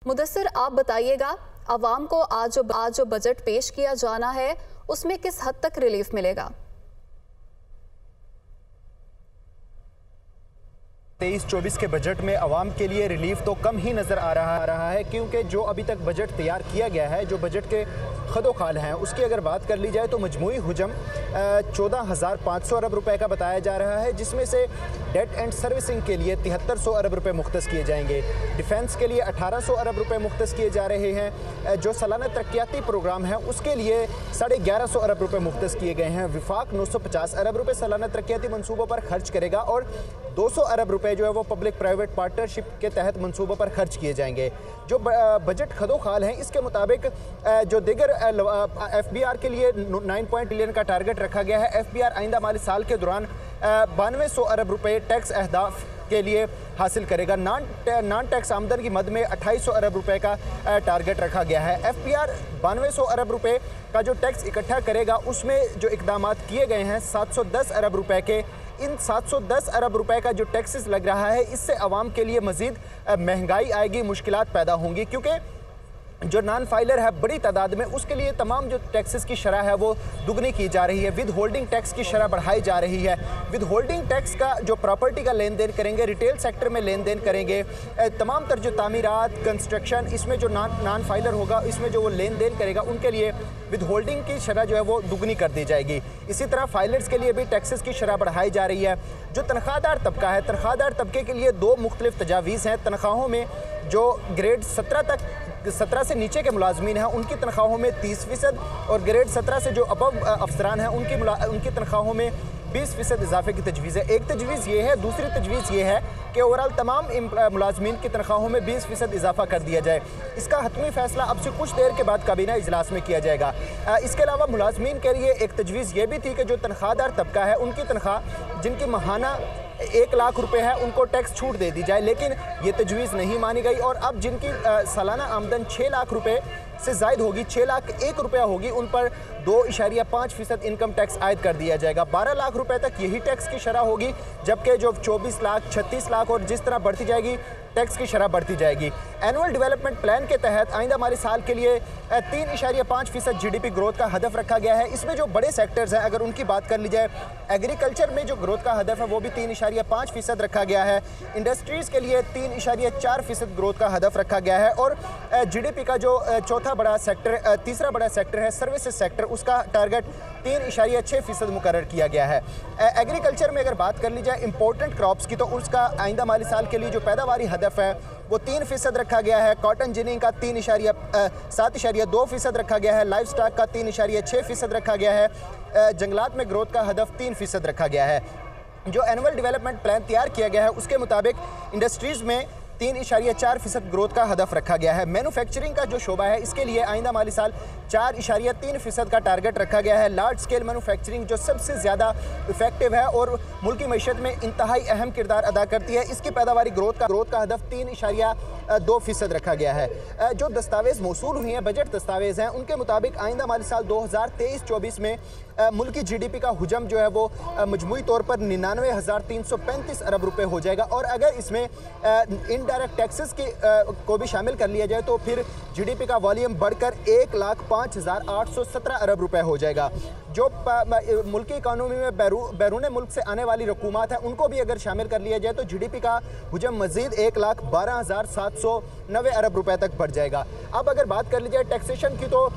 मुदस्सिर, आप बताइएगा, अवाम को आज जो बजट पेश किया जाना है उसमें किस हद तक रिलीफ मिलेगा? 23-24 के बजट में आवाम के लिए रिलीफ तो कम ही नज़र आ रहा है, क्योंकि जो अभी तक बजट तैयार किया गया है, जो बजट के खदोखाल हैं, उसकी अगर बात कर ली जाए तो मजमूई हुजम 14,500 अरब रुपए का बताया जा रहा है, जिसमें से डेट एंड सर्विसिंग के लिए 7300 अरब रुपए मुख्तस किए जाएंगे, डिफेंस के लिए 1800 अरब रुपए मुख्तस किए जा रहे हैं, जो सालाना तरक्याती प्रोग्राम है उसके लिए 1150 अरब रुपए मुख्तस किए गए हैं, विफाक 950 अरब रुपए सालाना तरक्याती मनसूबों पर खर्च करेगा और 200 अरब रुपए जो है वो पब्लिक प्राइवेट पार्टनरशिप के तहत मंसूबों पर खर्च किए जाएंगे। जो बजट खदोखाल हैं, इसके मुताबिक जो दिगर FBR के लिए 9 ट्रिलियन का टारगेट रखा गया है। FBR आइंदा माली साल के दौरान 9200 अरब रुपए टैक्स अहदाफ के लिए हासिल करेगा। नॉन टैक्स आमदन की मद में 2800 अरब रुपए का टारगेट रखा गया है। FBR 9200 अरब रुपए का जो टैक्स इकट्ठा करेगा, उसमें जो इकदाम किए गए हैं 710 अरब रुपए के, इन 710 अरब रुपए का जो टैक्सेस लग रहा है, इससे आवाम के लिए मज़ीद महंगाई आएगी, मुश्किलात पैदा होंगी, क्योंकि जो नॉन फाइलर है बड़ी तादाद में, उसके लिए तमाम जो टैक्सेस की शरह है वो दुगनी की जा रही है। विद होल्डिंग टैक्स की शरह बढ़ाई जा रही है। विद होल्डिंग टैक्स का जो प्रॉपर्टी का लेन देन करेंगे, रिटेल सेक्टर में लेन देन करेंगे, तमाम तर जो तामीरात, कंस्ट्रक्शन, इसमें जो नॉन फाइलर होगा, इसमें जो वो लेन देन करेगा, उनके लिए विद होल्डिंग की शरह जो है वो दुगनी कर दी जाएगी। इसी तरह फाइलर्स के लिए भी टैक्सेस की शरह बढ़ाई जा रही है। जो तनख्वाहदार तबका है, तनख्वाहदार तबके के लिए दो मुख्तलिफ तजावीज़ हैं। तनख्वाहों में जो ग्रेड 17 से नीचे के मुलाजमीन हैं, उनकी तनख्वाहों में 30% और ग्रेड 17 से जो अबव अफसरान हैं, उनकी तनख्वाहों में 20% इजाफे की तजवीज़ है। एक तजवीज़ ये है। दूसरी तजवीज़ ये है कि ओवरऑल तमाम मुलाजमीन की तनख्वाहों में 20% इजाफा कर दिया जाए। इसका हतमी फैसला अब से कुछ देर के बाद काबीना इजलास में किया जाएगा। इसके अलावा मुलाजमीन के लिए एक तजवीज़ ये भी थी कि जो तनख्वाहदार तबका है, उनकी तनख्वाह जिनकी माहाना 1 लाख रुपए है, उनको टैक्स छूट दे दी जाए, लेकिन ये तजवीज़ नहीं मानी गई। और अब जिनकी सालाना आमदन 6 लाख रुपए से ज़ायद होगी, 6 लाख 1 रुपया होगी, उन पर 2.5% इनकम टैक्स आयद कर दिया जाएगा। 12 लाख रुपए तक यही टैक्स की शरह होगी, जबकि जो 24 लाख, 36 लाख और जिस तरह बढ़ती जाएगी टैक्स की शरह बढ़ती जाएगी। एनुअल डेवलपमेंट प्लान के तहत आइंदा माली साल के लिए 3.5% GDP ग्रोथ का हदफ रखा गया है। इसमें जो बड़े सेक्टर्स हैं, अगर उनकी बात कर ली जाए, एग्रीकल्चर में जो ग्रोथ का हदफ है वो भी 3.5% रखा गया है। इंडस्ट्रीज़ के लिए 3.4% ग्रोथ का हदफ रखा गया है। और GDP का जो तीसरा बड़ा सेक्टर है सर्विसेज सेक्टर, उसका टारगेट 3.6% मुकर्रर किया गया है। एग्रीकल्चर में अगर बात कर ली जाए इंपॉर्टेंट क्रॉप्स की, तो उसका आइंदा माली साल के लिए जो पैदावारी हदफ है वो 3% रखा गया है। कॉटन जिनिंग का 7.2% रखा गया है। लाइफ स्टॉक का 3.6% रखा गया है। जंगलात में ग्रोथ का हदफ 3% रखा गया है। जो एनुअल डेवलपमेंट प्लान तैयार किया गया है, उसके मुताबिक इंडस्ट्रीज़ में 3.4% ग्रोथ का हदफ रखा गया है। मैन्युफैक्चरिंग का जो शोबा है, इसके लिए आइंदा माली साल 4.3% का टारगेट रखा गया है। लार्ज स्केल मैन्युफैक्चरिंग जो सबसे ज़्यादा इफेक्टिव है और मुल्की मईशत में इंतहाई अहम किरदार अदा करती है, इसकी पैदावारी ग्रोथ का हदफ 3.2% रखा गया है। जो दस्तावेज़ मौसूल हुई हैं, बजट दस्तावेज़ हैं, उनके मुताबिक आइंदा माली साल 2023-24 में मुल्की GDP का हुजम जो है वो मजमूई तौर पर 99,335 अरब रुपए हो जाएगा। और अगर इसमें इनडायरेक्ट टैक्सेस को भी शामिल कर लिया जाए तो फिर GDP का वॉल्यूम बढ़कर 1,05,817 अरब रुपए हो जाएगा। जो मुल्की इकानमी में बैरून मुल्क से आने वाली रकूमात हैं, उनको भी अगर शामिल कर लिया जाए तो GDP का हुजम मजीद 1,12,790 अरब रुपए तक बढ़ जाएगा। अब अगर बात कर ली जाए टैक्सेशन की, तो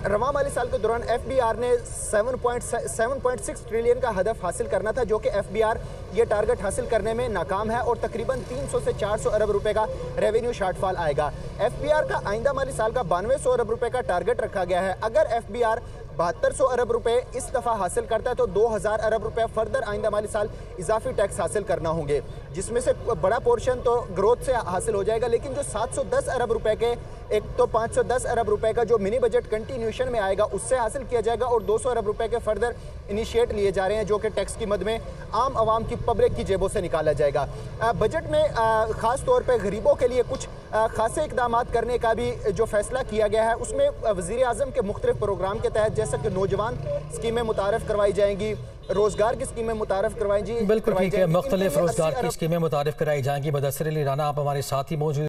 रवां माली साल के दौरान FBR ने 7.6 ट्रिलियन का हदफ हासिल करना था, जो कि FBR ये टारगेट हासिल करने में नाकाम है और तकरीबन 300 से 400 अरब रुपए का रेवेन्यू शॉर्टफॉल आएगा। FBR का आइंदा माली साल का 9200 अरब रुपए का टारगेट रखा गया है। अगर FBR 7200 अरब रुपए इस दफ़ा हासिल करता है तो 2000 अरब रुपए फर्दर आइंदा माली साल इजाफी टैक्स हासिल करना होंगे, जिसमें से बड़ा पोर्शन तो ग्रोथ से हासिल हो जाएगा। लेकिन जो 710 अरब रुपए के, एक तो 510 अरब रुपए का जो मिनी बजट कंटिन्यूशन में आएगा, उससे हासिल किया जाएगा और 200 अरब रुपए के फर्दर इनिशिएट लिए जा रहे हैं, जो कि टैक्स की मद में आम आवाम की पब्लिक की जेबों से निकाला जाएगा। बजट में ख़ास तौर पर गरीबों के लिए कुछ खासे इकदाम करने का भी जो फैसला किया गया है, उसमें वज़ीर आज़म के मुख्तलिफ प्रोग्राम के तहत जैसे कि नौजवान स्कीमें मुतारफ़ करवाई जाएंगी, रोजगार की स्कीमें मुतारफ़ करवाई जी, बिल्कुल ठीक है, मुख्तलिफ रोजगार की स्कीमें मुतारफ़ कराई जाएंगी। मुदस्सिर अली राना आप हमारे साथ ही मौजूद।